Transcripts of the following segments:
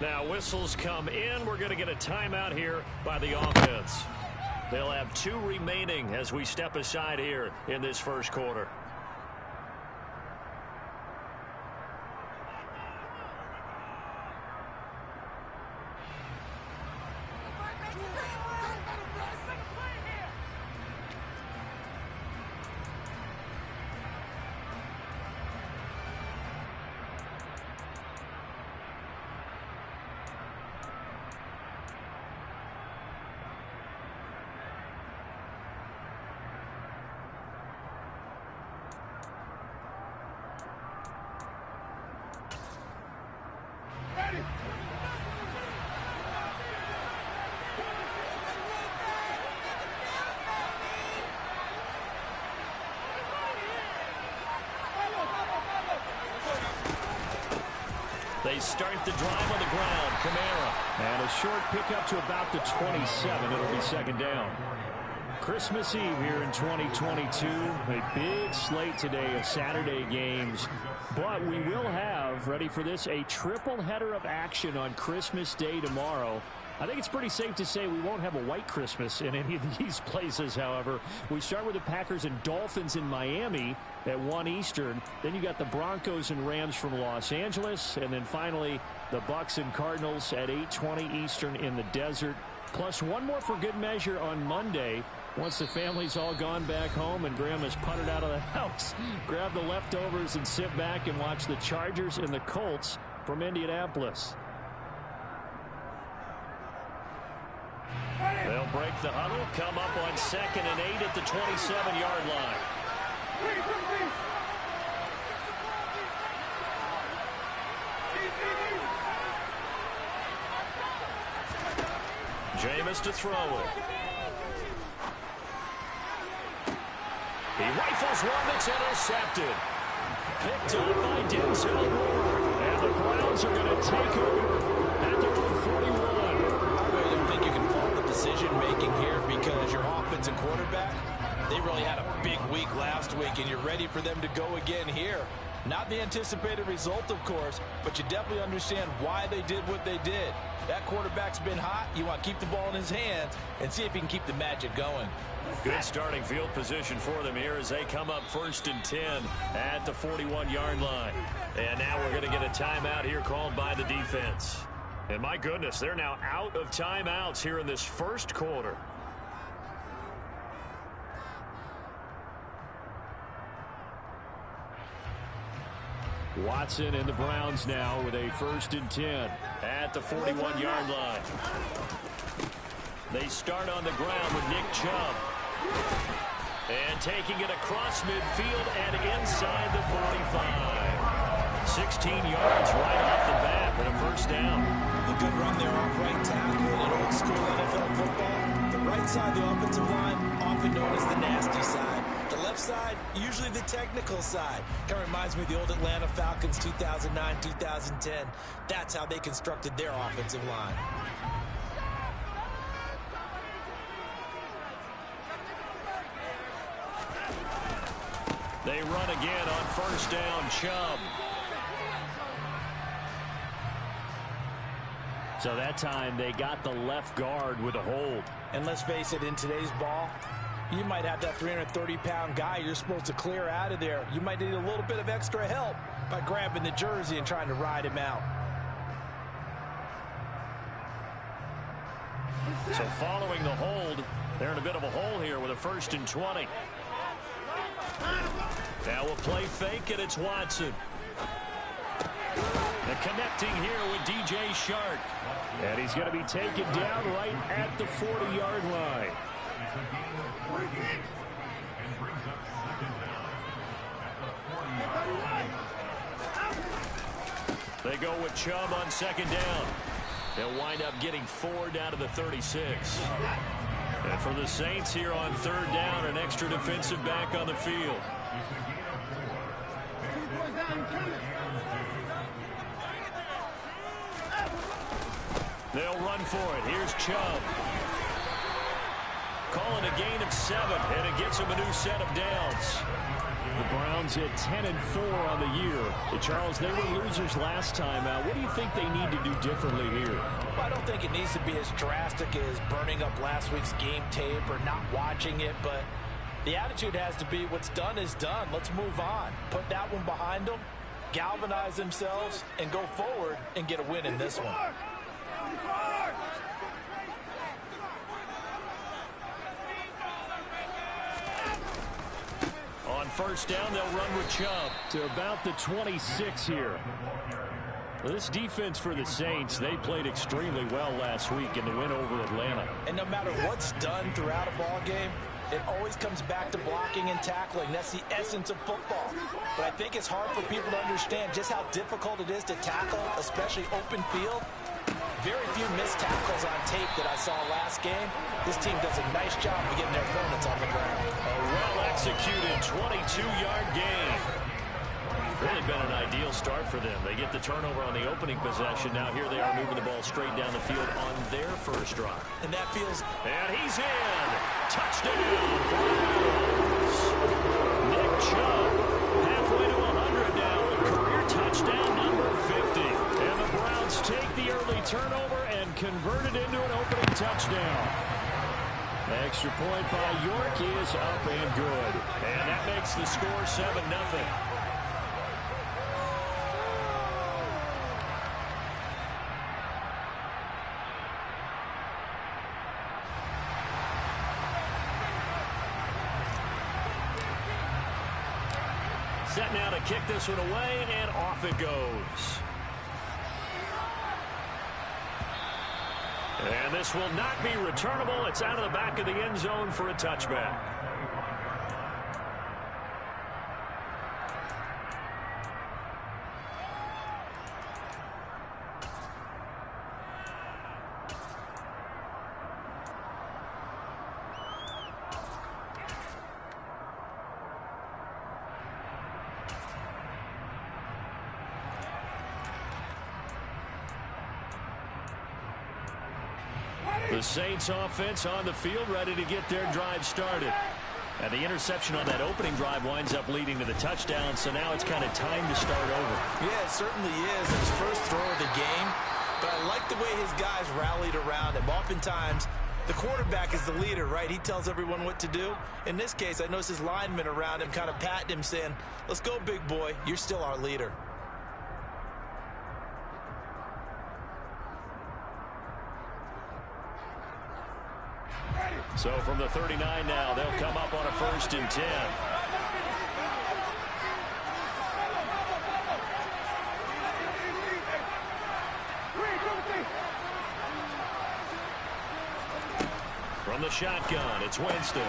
Now whistles come in. We're going to get a timeout here by the offense. They'll have 2 remaining as we step aside here in this first quarter. They start the drive on the ground. Kamara. And a short pickup to about the 27. It'll be second down. Christmas Eve here in 2022. A big slate today of Saturday games. But we will have, ready for this, a triple header of action on Christmas Day tomorrow. I think it's pretty safe to say we won't have a white Christmas in any of these places, however. We start with the Packers and Dolphins in Miami at 1 Eastern. Then you got the Broncos and Rams from Los Angeles. And then finally, the Bucks and Cardinals at 8:20 Eastern in the desert. Plus one more for good measure on Monday. Once the family's all gone back home and Grandma's puttered out of the house, grab the leftovers and sit back and watch the Chargers and the Colts from Indianapolis. They'll break the huddle, come up on 2nd and 8 at the 27-yard line. Jameis to throw it. He rifles one that's intercepted. Picked up by Denzel Ward. And the Browns are going to take over at their own 41. Decision-making here because your offensive quarterback, they really had a big week last week, and you're ready for them to go again here. Not the anticipated result, of course, but you definitely understand why they did what they did. That quarterback's been hot. You want to keep the ball in his hands and see if he can keep the magic going. Good starting field position for them here as they come up 1st and 10 at the 41-yard line. And now we're going to get a timeout here called by the defense. And my goodness, they're now out of timeouts here in this first quarter. Watson and the Browns now with a 1st and 10 at the 41-yard line. They start on the ground with Nick Chubb. And taking it across midfield and inside the 45. 16 yards right off the bat with a 1st down. A good run there off right tackle in old school NFL football. The right side of the offensive line, often known as the nasty side. The left side, usually the technical side. Kind of reminds me of the old Atlanta Falcons 2009-2010. That's how they constructed their offensive line. They run again on 1st down, Chubb. So that time they got the left guard with a hold. And let's face it, in today's ball, you might have that 330-pound guy you're supposed to clear out of there. You might need a little bit of extra help by grabbing the jersey and trying to ride him out. So following the hold, they're in a bit of a hole here with a 1st and 20. Now we'll play fake, and it's Watson. The connecting here with DJ Chark. And he's going to be taken down right at the 40-yard line. They go with Chubb on 2nd down. They'll wind up getting 4 down to the 36. And for the Saints here on 3rd down, an extra defensive back on the field. They'll run for it. Here's Chubb. Calling a gain of next 7, and it gets them a new set of downs. The Browns at 10-4 on the year. Charles, they were losers last time out. What do you think they need to do differently here? Well, I don't think it needs to be as drastic as burning up last week's game tape or not watching it, but the attitude has to be what's done is done. Let's move on. Put that one behind them, galvanize themselves, and go forward and get a win in this one. On first down, they'll run with Chubb. To about the 26 here. This defense for the Saints, they played extremely well last week in the win over Atlanta. And no matter what's done throughout a ball game, it always comes back to blocking and tackling. That's the essence of football. But I think it's hard for people to understand just how difficult it is to tackle, especially open field. Very few missed tackles on tape that I saw last game. This team does a nice job of getting their opponents on the ground. A well-executed 22-yard gain. Really been an ideal start for them. They get the turnover on the opening possession. Now here they are moving the ball straight down the field on their first drive. And that feels... And he's in. Touchdown, Browns. Nick Chubb, halfway to 100 now. Career touchdown number 50. And the Browns take the early turnover and convert it into an opening touchdown. Extra point by York is up and good. And that makes the score 7-0. Set now to kick this one away, and off it goes. And this will not be returnable. It's out of the back of the end zone for a touchback. The Saints offense on the field, ready to get their drive started. And the interception on that opening drive winds up leading to the touchdown, so now it's kind of time to start over. Yeah, it certainly is. His first throw of the game. But I like the way his guys rallied around him. Oftentimes, the quarterback is the leader, right? He tells everyone what to do. In this case, I noticed his linemen around him kind of patting him, saying, let's go, big boy. You're still our leader. So from the 39 now, they'll come up on a 1st and 10. From the shotgun, it's Winston.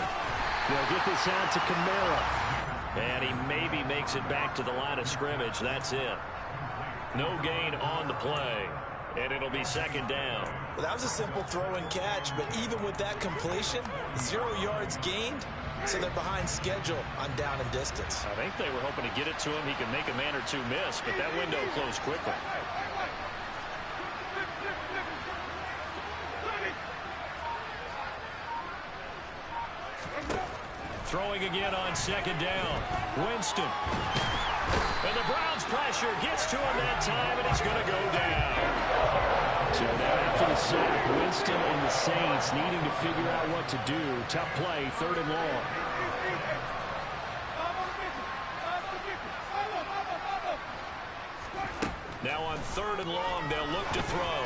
They'll get this out to Kamara. And he maybe makes it back to the line of scrimmage. That's it. No gain on the play. And it'll be 2nd down. Well, that was a simple throw and catch, but even with that completion, 0 yards gained, so they're behind schedule on down and distance. I think they were hoping to get it to him. He could make a man or two miss, but that window closed quickly. Throwing again on 2nd down. Winston. And the Browns pressure gets to him that time, and he's going to go down. So now after the sack, Winston and the Saints needing to figure out what to do. Tough play, 3rd and long. Now on 3rd and long, they'll look to throw.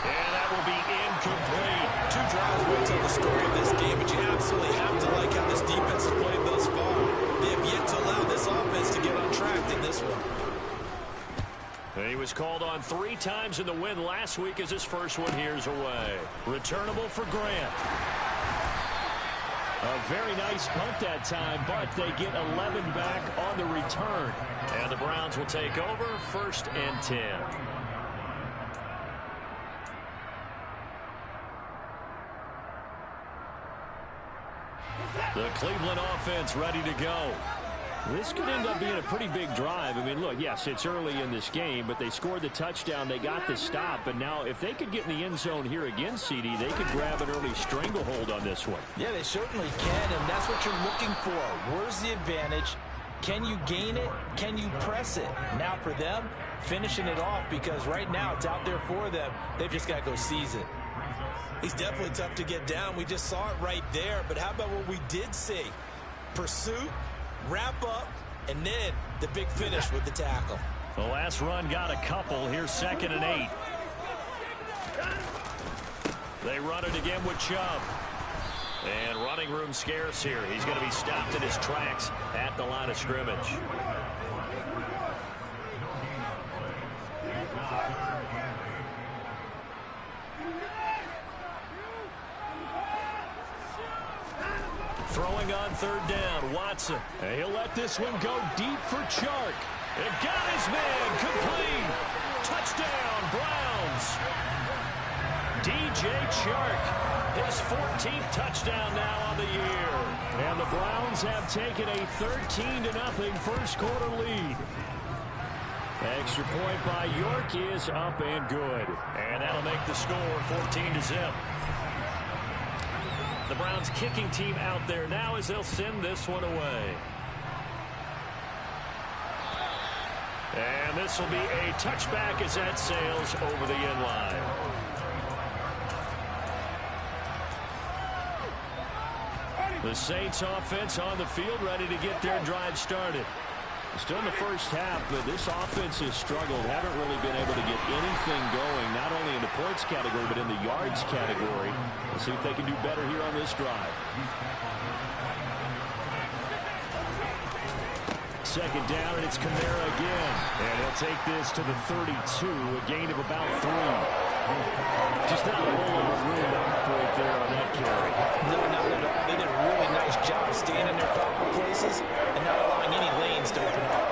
And that will be incomplete. 2 drives will tell the story of this game, but you absolutely have to like how this defense has played thus far. They have yet to allow this offense to get untracked in this one. He was called on 3 times in the win last week as his first one here's away. Returnable for Grant. A very nice punt that time, but they get 11 back on the return. And the Browns will take over 1st and 10. The Cleveland offense ready to go. This could end up being a pretty big drive. I mean, look, yes, it's early in this game, but they scored the touchdown. They got the stop. And now if they could get in the end zone here again, CD, they could grab an early stranglehold on this one. Yeah, they certainly can, and that's what you're looking for. Where's the advantage? Can you gain it? Can you press it? Now for them, finishing it off, because right now it's out there for them. They've just got to go seize it. He's definitely tough to get down. We just saw it right there. But how about what we did see? Pursuit, wrap up, and then the big finish with the tackle. The last run got a couple. Here's 2nd and 8. They run it again with Chubb. And running room scarce here. He's going to be stopped in his tracks at the line of scrimmage. Throwing on 3rd down, Watson. And he'll let this one go deep for Chark. It got his man, complete. Touchdown, Browns. DJ Chark, his 14th touchdown now on the year. And the Browns have taken a 13-0 first quarter lead. Extra point by York is up and good. And that'll make the score 14-0. The Browns kicking team out there now as they'll send this one away. And this will be a touchback as that sails over the end line. The Saints offense on the field ready to get their drive started. Still in the first half, but this offense has struggled. Haven't really been able to get anything going, not only in the points category, but in the yards category. Let's see if they can do better here on this drive. 2nd down, and it's Kamara again. And he'll take this to the 32, a gain of about 3. Just not a whole lot of room to operate there on that carry. No, not at all. They did a really nice job staying in their proper places and not allowing any lanes to open up.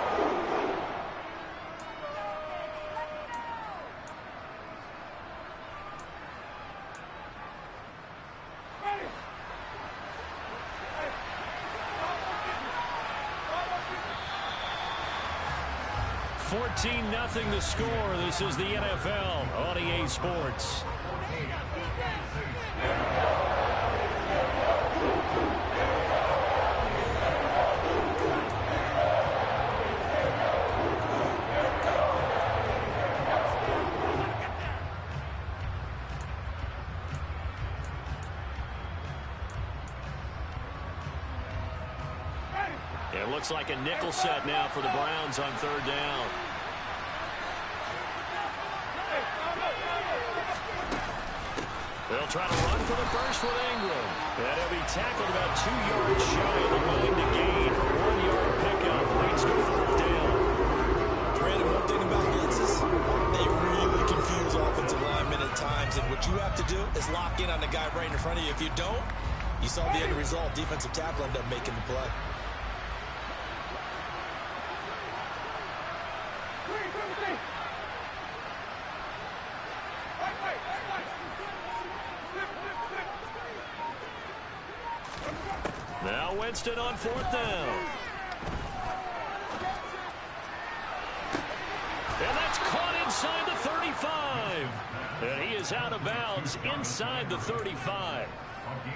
Nothing the score. This is the NFL on EA Sports. It looks like a nickel set now for the Browns on 3rd down. They'll try to run for the first with Ingram. And he'll be tackled about 2 yards shy of the line to gain. A 1-yard pickup leads to 4th down. Brandon, one thing about blitzes, they really confuse offensive linemen at times. And what you have to do is lock in on the guy right in front of you. If you don't, you saw the end result. Defensive tackle ended up making the play. Now Winston on 4th down. And that's caught inside the 35. And he is out of bounds inside the 35.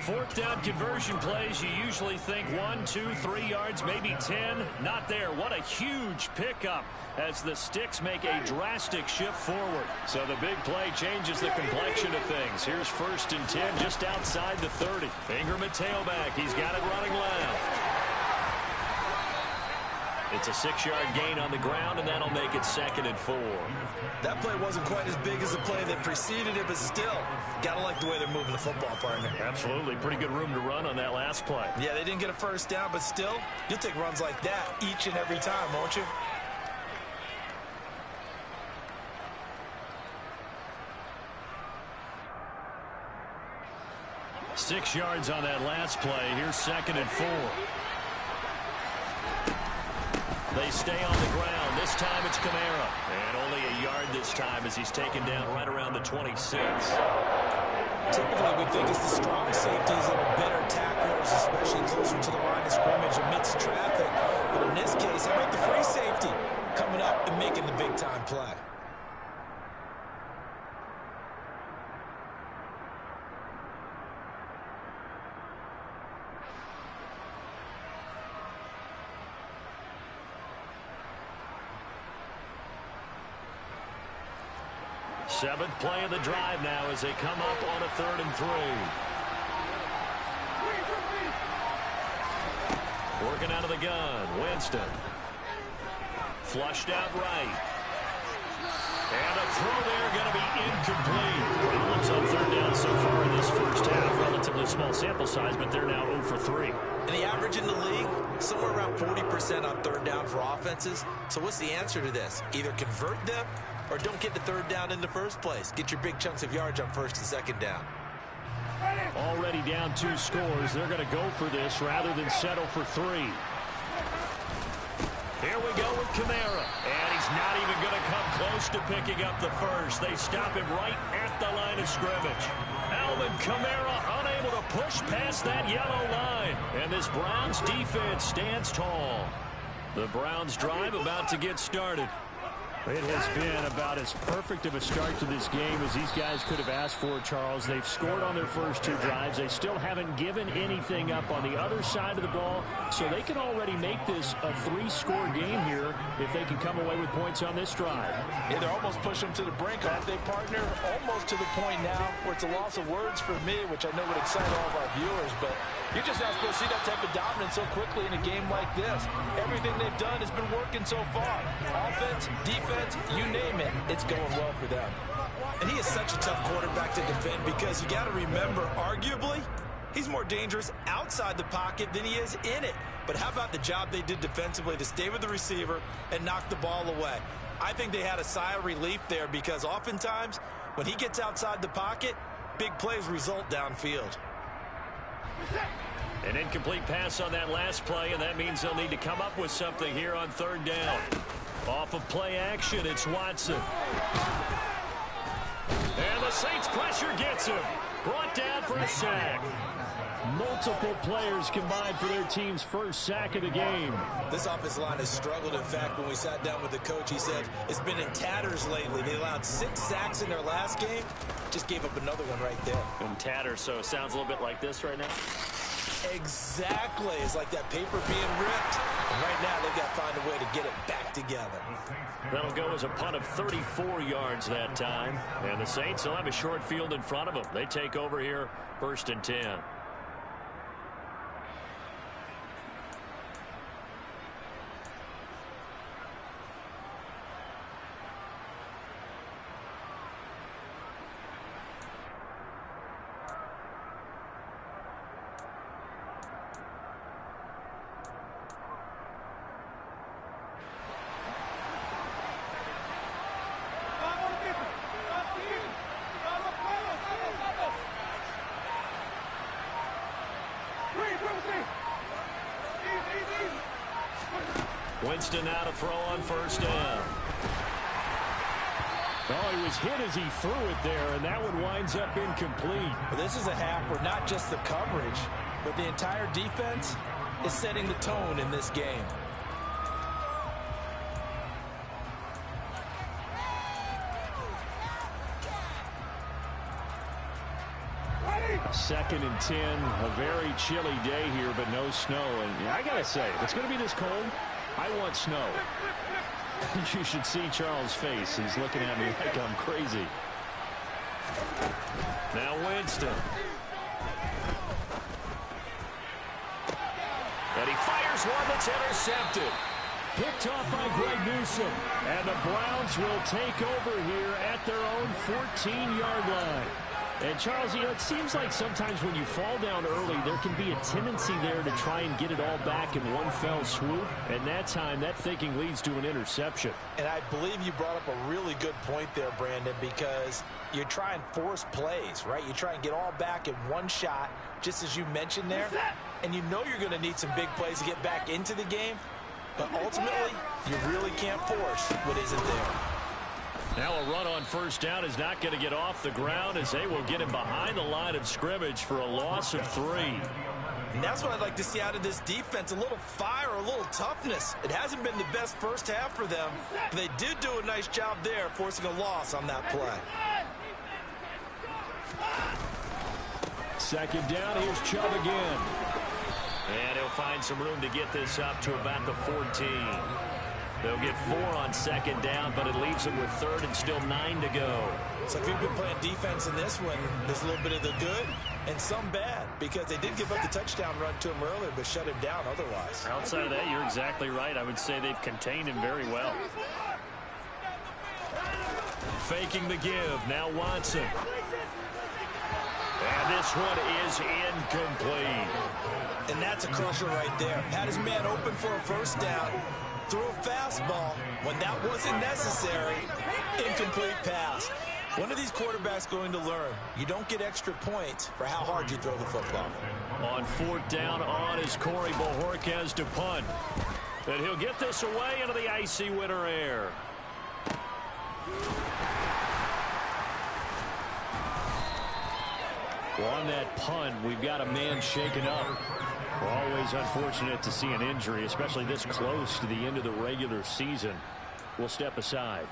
4th down conversion plays, you usually think 1, 2, 3 yards, maybe 10. Not there. What a huge pickup as the Sticks make a drastic shift forward. So the big play changes the complexion of things. Here's 1st and 10 just outside the 30. Ingram at tailback. He's got it running left. It's a 6-yard gain on the ground, and that'll make it 2nd and 4. That play wasn't quite as big as the play that preceded it, but still, gotta like the way they're moving the football, partner. Absolutely. Pretty good room to run on that last play. Yeah, they didn't get a first down, but still, you'll take runs like that each and every time, won't you? Six yards on that last play. Here's 2nd and 4. They stay on the ground. This time it's Kamara. And only a yard this time as he's taken down right around the 26. Typically, we think it's the strong safeties that are better tacklers, especially closer to the line of scrimmage amidst traffic. But in this case, how about the free safety coming up and making the big-time play? Seventh play of the drive now as they come up on a 3rd and 3. Working out of the gun, Winston. Flushed out right. And a throw there going to be incomplete. Problems on 3rd down so far in this first half. Relatively small sample size, but they're now 0 for 3. And the average in the league, somewhere around 40% on 3rd down for offenses. So what's the answer to this? Either convert them or don't get the 3rd down in the first place. Get your big chunks of yards on 1st and 2nd down. Already down 2 scores. They're going to go for this rather than settle for 3. Here we go with Kamara. And he's not even going to come close to picking up the first. They stop him right at the line of scrimmage. Alvin Kamara unable to push past that yellow line. And this Browns defense stands tall. The Browns drive about to get started. It has been about as perfect of a start to this game as these guys could have asked for, Charles. They've scored on their first 2 drives. They still haven't given anything up on the other side of the ball, so they can already make this a 3-score game here if they can come away with points on this drive. Yeah, they're almost pushing them to the brink, aren't they, partner? Almost to the point now where it's a loss of words for me, which I know would excite all of our viewers, but you're just not supposed to see that type of dominance so quickly in a game like this. Everything they've done has been working so far. Offense, defense, you name it, it's going well for them. And he is such a tough quarterback to defend because you got to remember, arguably, he's more dangerous outside the pocket than he is in it. But how about the job they did defensively to stay with the receiver and knock the ball away? I think they had a sigh of relief there because oftentimes when he gets outside the pocket, big plays result downfield. An incomplete pass on that last play, and that means they'll need to come up with something here on 3rd down. Off of play action, it's Watson. And the Saints pressure gets him. Brought down for a sack. Multiple players combined for their team's first sack of the game. This offensive line has struggled. In fact, when we sat down with the coach, he said it's been in tatters lately. They allowed 6 sacks in their last game. Just gave up another one right there. In tatters, so it sounds a little bit like this right now. Exactly. It's like that paper being ripped. And right now, they've got to find a way to get it back together. That'll go as a punt of 34 yards that time. And the Saints will have a short field in front of them. They take over here, 1st and 10. Winston now to throw on 1st down. Oh, he was hit as he threw it there, and that one winds up incomplete. But this is a half where not just the coverage, but the entire defense is setting the tone in this game. Second and 10, a very chilly day here, but no snow. And I got to say, if it's going to be this cold, I want snow. You should see Charles' face. He's looking at me like I'm crazy. Now Winston. And he fires one that's intercepted. Picked off by Greg Newsome. And the Browns will take over here at their own 14-yard line. And, Charles, you know, it seems like sometimes when you fall down early, there can be a tendency there to try and get it all back in one fell swoop. And that time, that thinking leads to an interception. And I believe you brought up a really good point there, Brandon, because you try and force plays, right? You try and get all back in one shot, just as you mentioned there. And you know you're going to need some big plays to get back into the game. But ultimately, you really can't force what isn't there. Now a run on first down is not going to get off the ground as they will get him behind the line of scrimmage for a loss of 3. And that's what I'd like to see out of this defense, a little fire, a little toughness. It hasn't been the best first half for them, but they did do a nice job there forcing a loss on that play. Second down, here's Chubb again. And he'll find some room to get this up to about the 14. They'll get 4 on second down, but it leaves them with third and still 9 to go. So if you've been playing defense in this one, there's a little bit of the good and some bad, because they did give up the touchdown run to him earlier, but shut him down otherwise. Outside of that, you're exactly right. I would say they've contained him very well. Faking the give, now Watson. And this one is incomplete. And that's a crusher right there. Had his man open for a first down, threw a fastball when that wasn't necessary. Incomplete pass. When are these quarterbacks going to learn? You don't get extra points for how hard you throw the football. On fourth down on is Corey Bojorquez to punt. And he'll get this away into the icy winter air. Well, on that punt, we've got a man shaken up. We're always unfortunate to see an injury, especially this close to the end of the regular season. We'll step aside.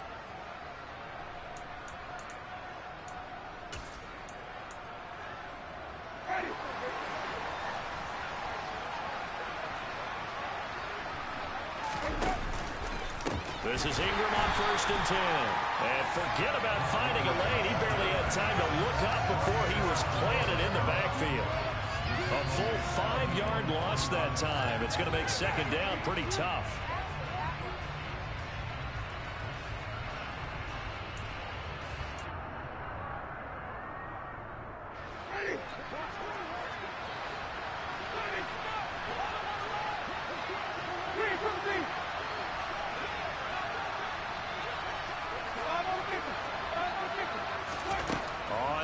This is Ingram on first and 10. And forget about finding a lane. He barely had time to look up before he was planted in the backfield. A full 5-yard loss that time. It's going to make second down pretty tough.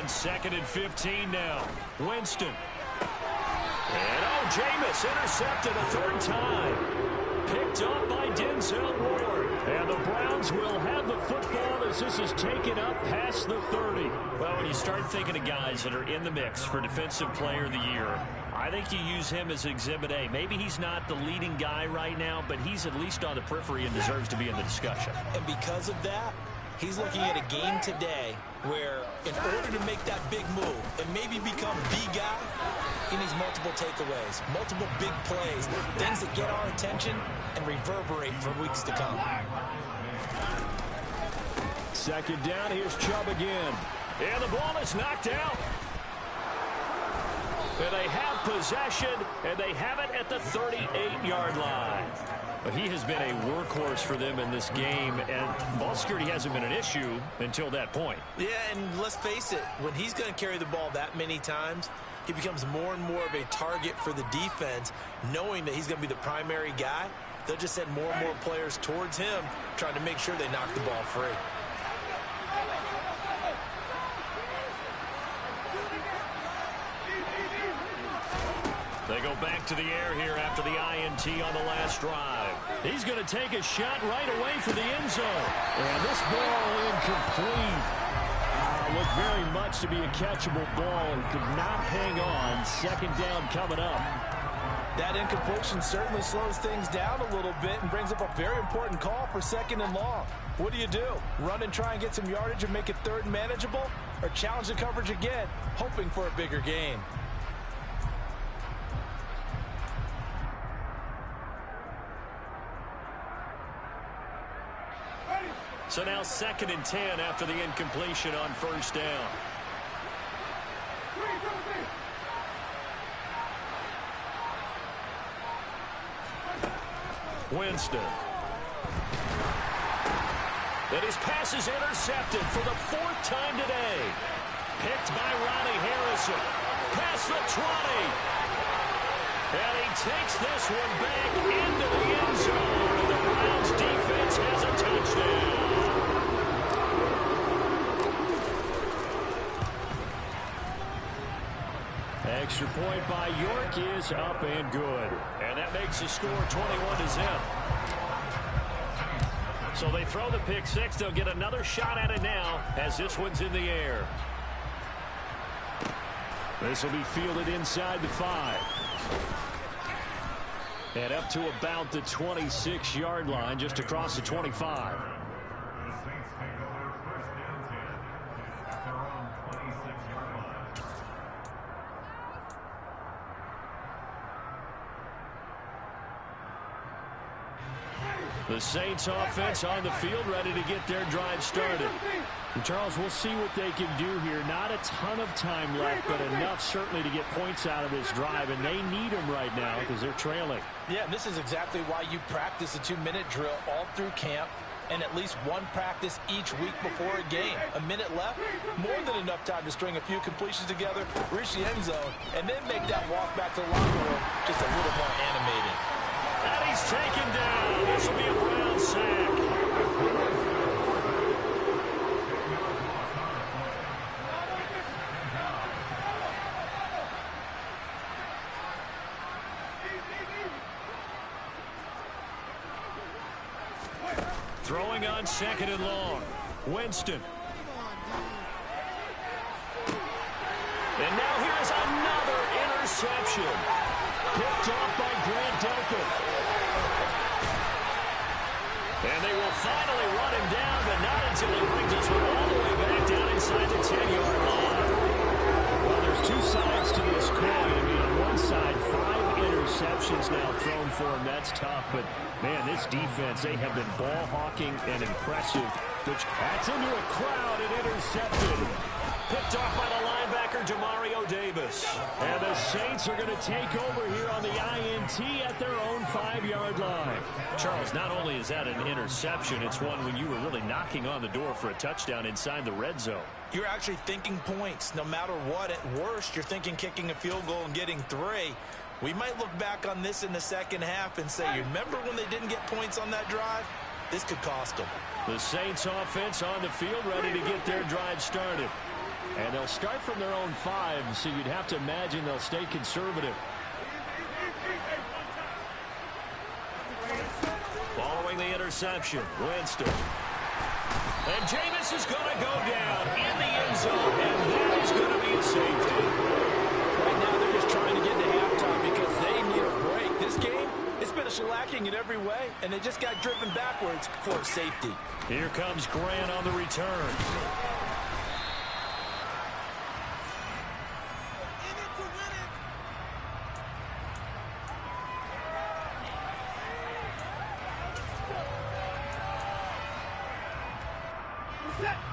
Second and 15 now. Winston. And Jameis intercepted a third time. Picked up by Denzel Ward. And the Browns will have the football as this is taken up past the 30. Well, when you start thinking of guys that are in the mix for Defensive Player of the Year, I think you use him as Exhibit A. Maybe he's not the leading guy right now, but he's at least on the periphery and deserves to be in the discussion. And because of that, he's looking at a game today where in order to make that big move and maybe become the guy, he needs multiple takeaways, multiple big plays, things that get our attention and reverberate for weeks to come. Second down, here's Chubb again. And the ball is knocked out. And they have possession, and they have it at the 38-yard line. But he has been a workhorse for them in this game, and ball security hasn't been an issue until that point. Yeah, and let's face it, when he's going to carry the ball that many times, he becomes more and more of a target for the defense, knowing that he's going to be the primary guy. They'll just send more and more players towards him, trying to make sure they knock the ball free. They go back to the air here after the INT on the last drive. He's going to take a shot right away for the end zone. And this ball incomplete. Looked very much to be a catchable ball and could not hang on. Second down coming up. That incompletion certainly slows things down a little bit and brings up a very important call for second and long. What do? Run and try and get some yardage and make it third and manageable? Or challenge the coverage again, hoping for a bigger gain? So now second and 10 after the incompletion on first down. Winston. And his pass is intercepted for the 4th time today. Picked by Ronnie Harrison. Past the 20. And he takes this one back into the end zone. And the Browns defense has a touchdown. Extra point by York is up and good. And that makes the score 21-0. So they throw the pick six. They'll get another shot at it now as this one's in the air. This will be fielded inside the 5. And up to about the 26-yard line, just across the 25. The Saints offense on the field, ready to get their drive started. And Charles, we'll see what they can do here. Not a ton of time left, but enough certainly to get points out of this drive, and they need them right now because they're trailing. Yeah, and this is exactly why you practice a 2-minute drill all through camp and at least one practice each week before a game. A minute left, more than enough time to string a few completions together, reach the end zone, and then make that walk back to the locker room just a little more animated. And he's taken down. This will be a Brown sack. Throwing on 2nd and long. Winston. And now here's another interception. Picked off by Grant Delpit. And they will finally run him down, but not until he brings us all the way back down inside the 10-yard line. Well, there's two sides to this coin. I mean, on one side, 5 interceptions now thrown for him. That's tough, but, man, this defense, they have been ball hawking and impressive. That's into a crowd and intercepted. Picked off by the linebacker, Demario Davis. And the Saints are going to take over here on the INT at their own 5-yard line. Charles, not only is that an interception, it's one when you were really knocking on the door for a touchdown inside the red zone. You're actually thinking points no matter what. At worst, you're thinking kicking a field goal and getting 3. We might look back on this in the second half and say, you remember when they didn't get points on that drive? This could cost them. The Saints offense on the field, ready to get their drive started. And they'll start from their own 5, so you'd have to imagine they'll stay conservative. Following the interception, Winston. And Jameis is going to go down in the end zone, and that is going to be a safety. Right now they're just trying to get to halftime because they need a break. This game, it's been a shellacking in every way, and they just got driven backwards for a safety. Here comes Grant on the return.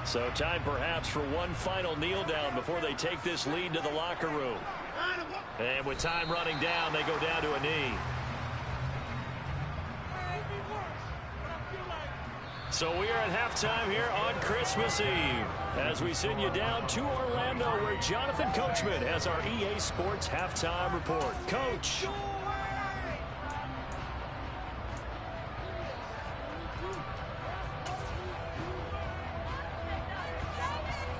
So time perhaps for one final kneel down before they take this lead to the locker room. And with time running down, they go down to a knee. So we are at halftime here on Christmas Eve as we send you down to Orlando where Jonathan Coachman has our EA Sports halftime report. Coach.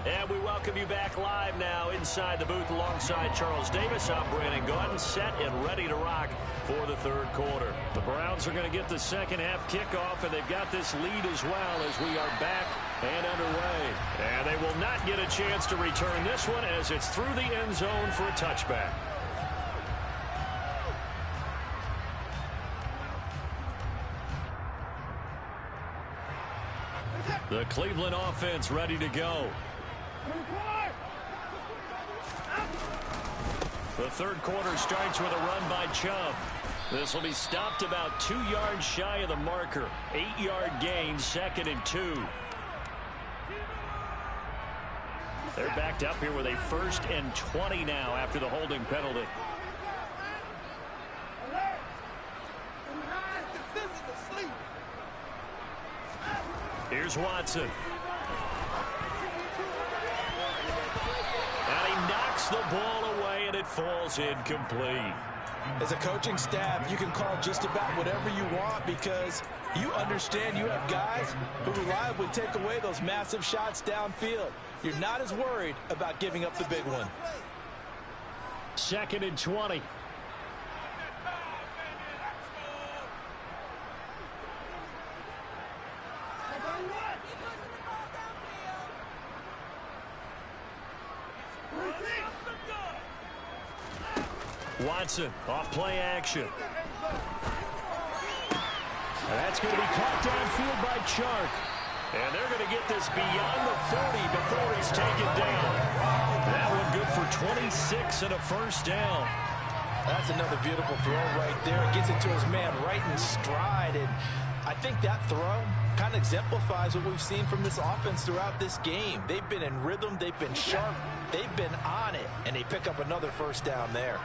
And we welcome you back live now inside the booth alongside Charles Davis. I'm Brandon Gaudin, set and ready to rock for the third quarter. The Browns are going to get the second half kickoff, and they've got this lead as well as we are back and underway. And they will not get a chance to return this one as it's through the end zone for a touchback. The Cleveland offense ready to go. The third quarter starts with a run by Chubb. This will be stopped about 2 yards shy of the marker. 8-yard gain, 2nd and 2. They're backed up here with a 1st and 20 now after the holding penalty. Here's Watson. And he knocks the ball away, and it falls incomplete. As a coaching staff, you can call just about whatever you want because you understand you have guys who reliably take away those massive shots downfield. You're not as worried about giving up the big one. 2nd and 20. Watson off play action. That's going to be caught downfield by Chark. And they're going to get this beyond the 40 before he's taken down. That one good for 26 and a first down. That's another beautiful throw right there. It gets it to his man right in stride. And I think that throw kind of exemplifies what we've seen from this offense throughout this game. They've been in rhythm. They've been sharp. They've been on it. And they pick up another first down there.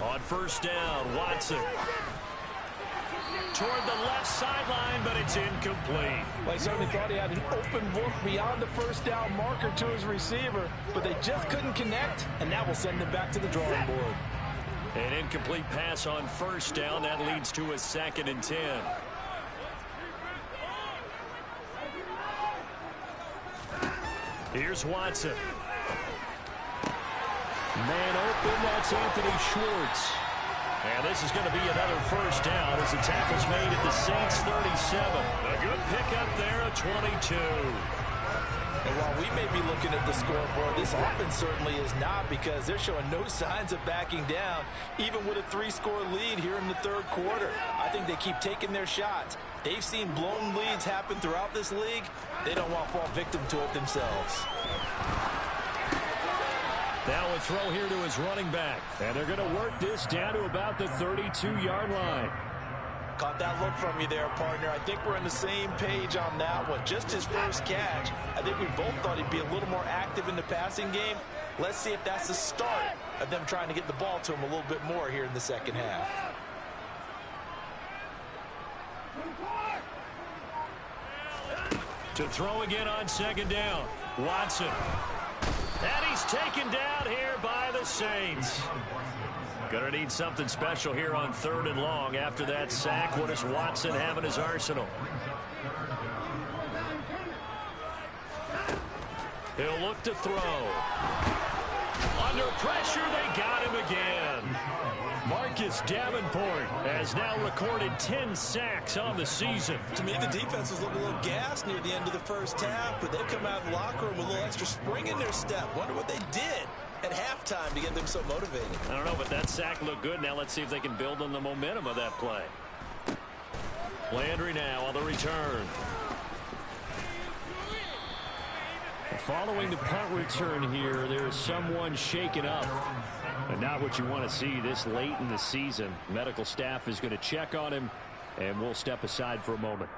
On first down, Watson. Toward the left sideline, but it's incomplete. Well, he certainly thought he had an open look beyond the first down marker to his receiver, but they just couldn't connect, and that will send them back to the drawing board. An incomplete pass on first down. That leads to a 2nd and 10. Here's Watson. Man open, that's Anthony Schwartz. And this is going to be another first down as the tackle's made at the Saints 37. A good pickup there, a 22. And while we may be looking at the scoreboard, this offense certainly is not, because they're showing no signs of backing down, even with a 3-score lead here in the third quarter. I think they keep taking their shots. They've seen blown leads happen throughout this league. They don't want to fall victim to it themselves. Now a throw here to his running back. And they're going to work this down to about the 32-yard line. Caught that look from you there, partner. I think we're on the same page on that one. Just his first catch. I think we both thought he'd be a little more active in the passing game. Let's see if that's the start of them trying to get the ball to him a little bit more here in the second half. To throw again on second down. Watson. And he's taken down here by the Saints. Gonna need something special here on 3rd and long. After that sack, what does Watson have in his arsenal? He'll look to throw. Under pressure, they got him again. Marcus Davenport has now recorded 10 sacks on the season. To me, the defense was looking a little gassed near the end of the first half, but they've come out of the locker room with a little extra spring in their step. Wonder what they did at halftime to get them so motivated. I don't know, but that sack looked good. Now let's see if they can build on the momentum of that play. Landry now on the return. Following the punt return here, there's someone shaken up. And not what you want to see this late in the season. Medical staff is going to check on him, and we'll step aside for a moment.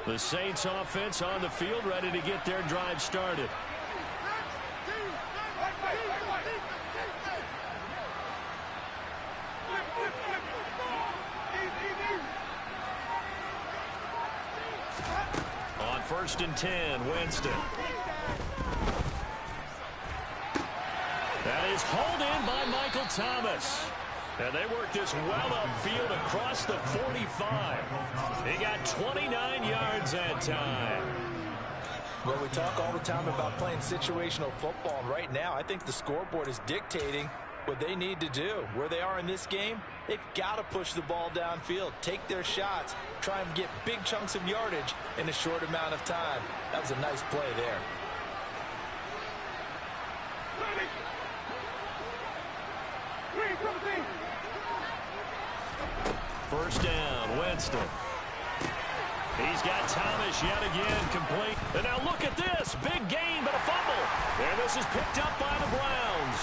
The Saints offense on the field, ready to get their drive started. On 1st and 10, Winston. That is hauled in by Michael Thomas. And they work this well upfield across the 45. They got 29 yards that time. Well, we talk all the time about playing situational football, and right now I think the scoreboard is dictating what they need to do. Where they are in this game, they've got to push the ball downfield, take their shots, try and get big chunks of yardage in a short amount of time. That was a nice play there. First down, Winston. He's got Thomas yet again complete. And now look at this. Big gain, but a fumble. And this is picked up by the Browns.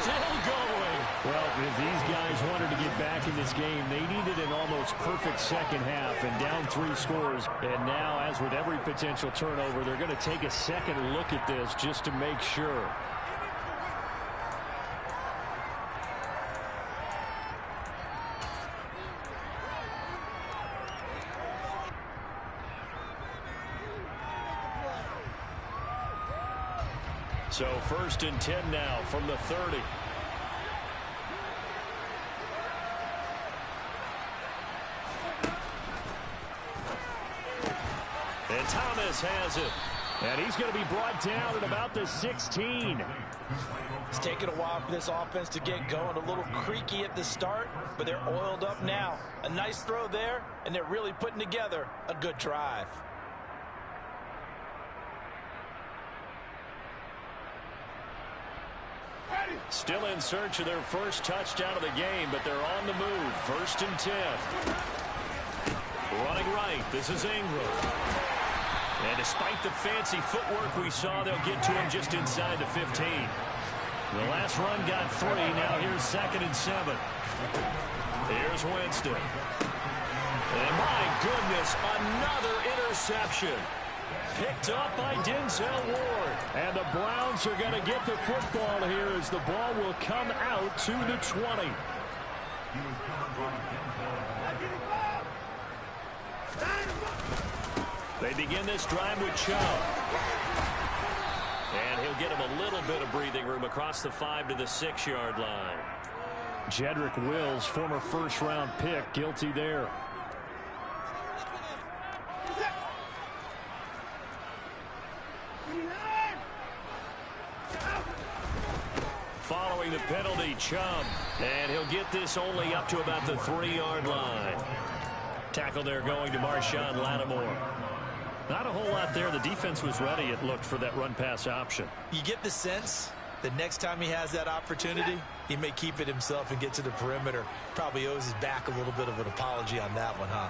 Still going. Well, if these guys wanted to get back in this game, they needed an almost perfect second half and down 3 scores. And now, as with every potential turnover, they're going to take a second look at this just to make sure. So 1st and 10 now from the 30. And Thomas has it. And he's going to be brought down at about the 16. It's taken a while for this offense to get going. A little creaky at the start, but they're oiled up now. A nice throw there, and they're really putting together a good drive. Still in search of their first touchdown of the game, but they're on the move. 1st and 10. Running right, this is Ingram. And despite the fancy footwork we saw, they'll get to him just inside the 15. The last run got 3. Now here's 2nd and 7. Here's Winston. And my goodness, another interception. Picked up by Denzel Ward. And the Browns are going to get the football here as the ball will come out to the 20. They begin this drive with Chubb. And he'll get him a little bit of breathing room across the 5 to the 6-yard line. Jedrick Wills, former first-round pick, guilty there. Following the penalty, Chubb. And he'll get this only up to about the 3-yard line. Tackle there going to Marshawn Lattimore. Not a whole lot there. The defense was ready, it looked, for that run-pass option. You get the sense that next time he has that opportunity, he may keep it himself and get to the perimeter. Probably owes his back a little bit of an apology on that one, huh?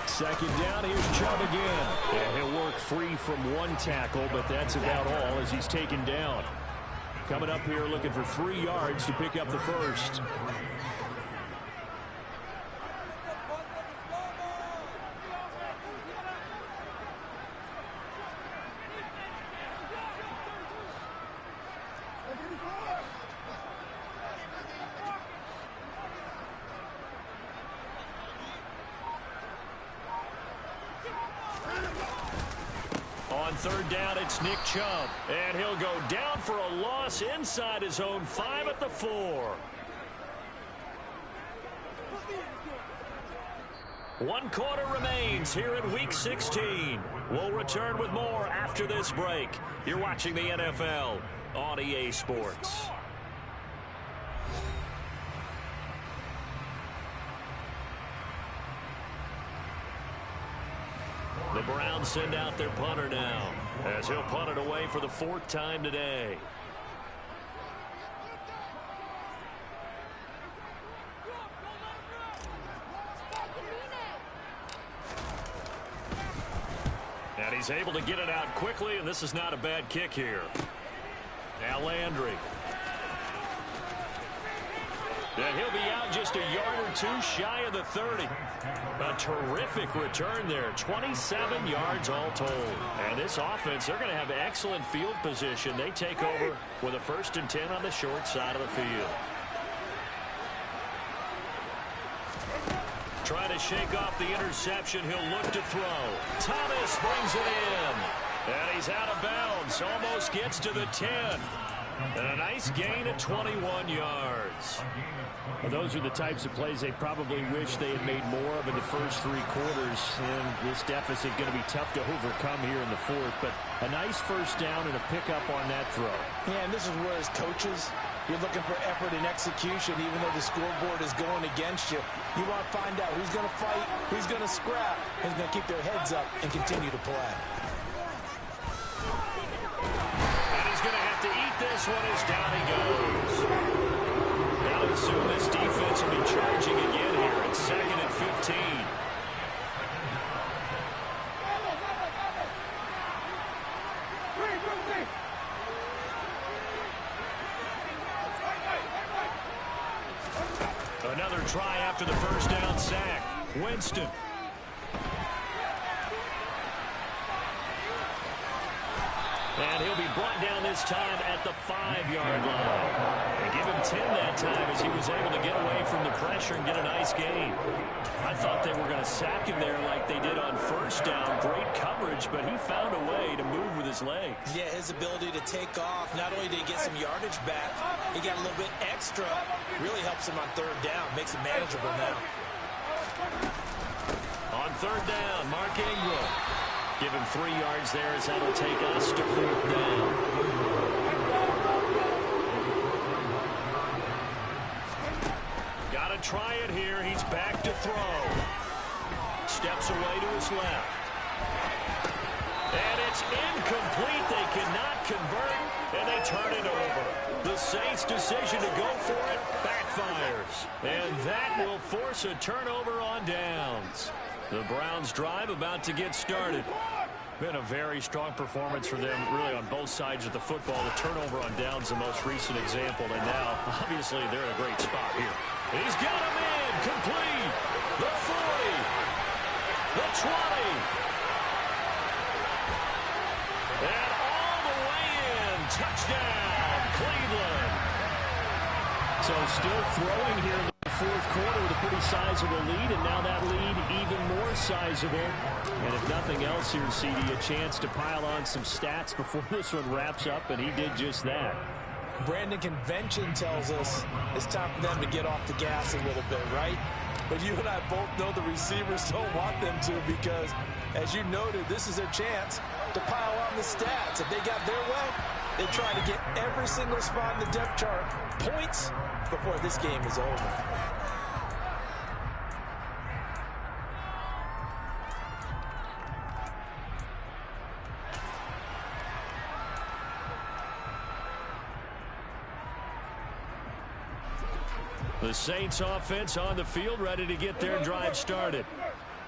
Second down, here's Chubb again. Yeah, he'll work free from one tackle, but that's about all as he's taken down. Coming up here looking for 3 yards to pick up the first. On 3rd down, it's Nick Chubb. And he'll go down for a loss inside his own 5 at the 4. 1 quarter remains here in Week 16. We'll return with more after this break. You're watching the NFL on EA Sports. The Browns send out their punter now, as he'll punt it away for the 4th time today. And he's able to get it out quickly, and this is not a bad kick here. Now Landry. And he'll be out just a yard or 2 shy of the 30. A terrific return there. 27 yards all told. And this offense, they're going to have excellent field position. They take over with a 1st and 10 on the short side of the field. Trying to shake off the interception. He'll look to throw. Thomas brings it in. And he's out of bounds. Almost gets to the 10. And a nice gain at 21 yards. Well, those are the types of plays they probably wish they had made more of in the first 3 quarters. And this deficit going to be tough to overcome here in the 4th. But a nice first down and a pickup on that throw. Yeah, and this is where as coaches, you're looking for effort and execution, even though the scoreboard is going against you. You want to find out who's going to fight, who's going to scrap, who's going to keep their heads up and continue to play. And he's going to have to eat this one as down he goes. Now to assume this defense will be charging again here. It's 2nd and 15. Another try after the first down sack. Winston. And he'll be brought down this time at the 5-yard line. And give him and 10 that time as he was able to get away from the pressure and get a nice gain. I thought they were going to sack him there like they did on first down. Great coverage, but he found a way to move with his legs. Yeah, his ability to take off, not only did he get some yardage back, he got a little bit extra. Really helps him on third down, makes it manageable now. On third down, Mark Ingram. Give him 3 yards there as that'll take us to fourth down. Got to try it here. He's back to throw. Steps away to his left. And it's incomplete. They cannot convert, and they turn it over. The Saints' decision to go for it backfires. And that will force a turnover on downs. The Browns' drive about to get started. Been a very strong performance for them, really, on both sides of the football. The turnover on downs, the most recent example. And now, obviously, they're in a great spot here. He's got him in. Complete. The 40. The 20. And all the way in. Touchdown, Cleveland. So still throwing here in the fourth quarter with a pretty sizable lead, and now that lead even more sizable. And if nothing else here, CD, a chance to pile on some stats before this one wraps up, and he did just that. Brandon, convention tells us it's time for them to get off the gas a little bit, right? But you and I both know the receivers don't want them to, because, as you noted, this is their chance to pile on the stats. If they got their way, they try to get every single spot in the depth chart points before this game is over. The Saints offense on the field, ready to get their drive started.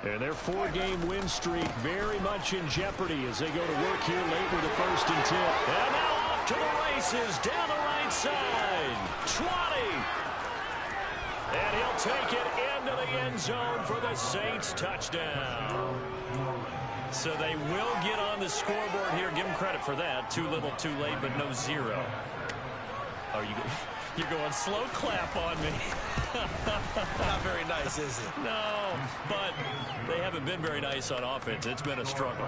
And their 4-game win streak very much in jeopardy as they go to work here late with the 1st and 10. And now off to the races down the right side. 20. And he'll take it into the end zone for the Saints touchdown. So they will get on the scoreboard here. Give them credit for that. Too little, too late, but no 0. Are you... You're going slow clap on me. Not very nice, is it? No, but they haven't been very nice on offense. It's been a struggle.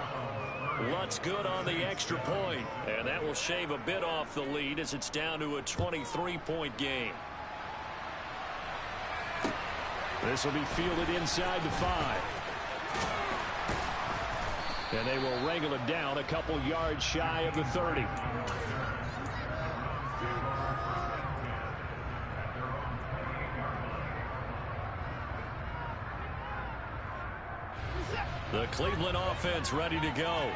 Lutz good on the extra point, and that will shave a bit off the lead as it's down to a 23-point game. This will be fielded inside the 5. And they will wrangle it down a couple yards shy of the 30. The Cleveland offense ready to go.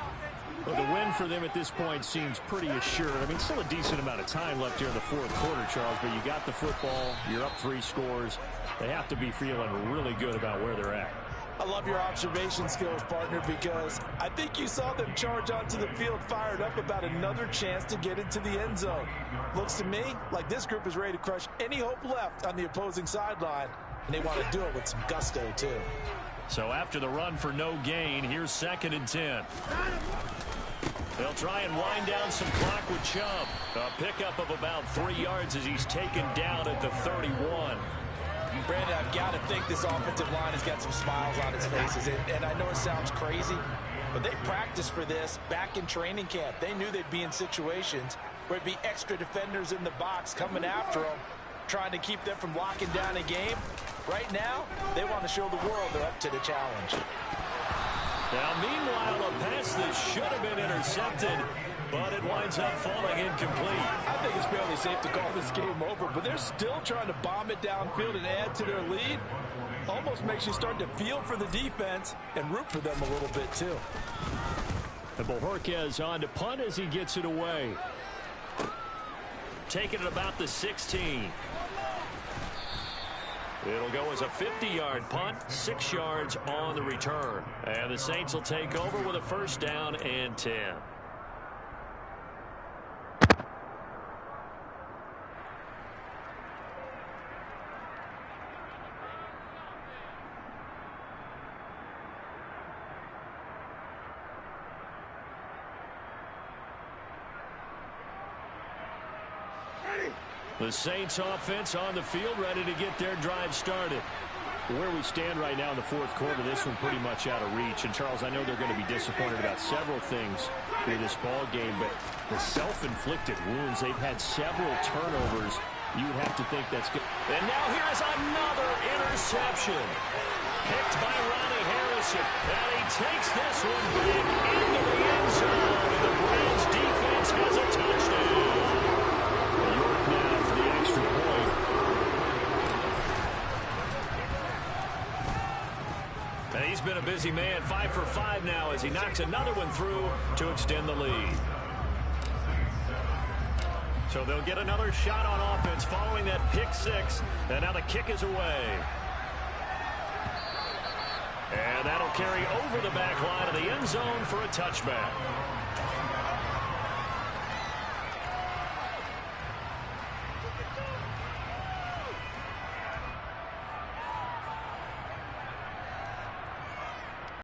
Well, the win for them at this point seems pretty assured. I mean, still a decent amount of time left here in the fourth quarter, Charles, but you got the football, you're up 3 scores. They have to be feeling really good about where they're at. I love your observation skills, partner, because I think you saw them charge onto the field fired up about another chance to get into the end zone. Looks to me like this group is ready to crush any hope left on the opposing sideline, and they want to do it with some gusto, too. So after the run for no gain, here's 2nd and 10. They'll try and wind down some clock with Chubb. A pickup of about 3 yards as he's taken down at the 31. Brandon, I've got to think this offensive line has got some smiles on its faces. And I know it sounds crazy, but they practiced for this back in training camp. They knew they'd be in situations where it'd be extra defenders in the box coming after them, trying to keep them from locking down a game. Right now, they want to show the world they're up to the challenge. Now, meanwhile, a pass that should have been intercepted, but it winds up falling incomplete. I think it's fairly safe to call this game over, but they're still trying to bomb it downfield and add to their lead. Almost makes you start to feel for the defense and root for them a little bit, too. And Bojorquez on to punt as he gets it away. Taking it about the 16. It'll go as a 50-yard punt, 6 yards on the return. And the Saints will take over with a 1st down and 10. The Saints offense on the field, ready to get their drive started. Where we stand right now in the fourth quarter, this one pretty much out of reach. And, Charles, I know they're going to be disappointed about several things with this ball game, but the self-inflicted wounds, they've had several turnovers. You would have to think that's good. And now here is another interception. Picked by Ronnie Harrison. And he takes this one back into the end zone. And the Browns defense has a touchdown. York now for the extra point. And he's been a busy man, 5 for 5 now as he knocks another one through to extend the lead. So they'll get another shot on offense following that pick six. And now the kick is away. And that'll carry over the back line of the end zone for a touchback.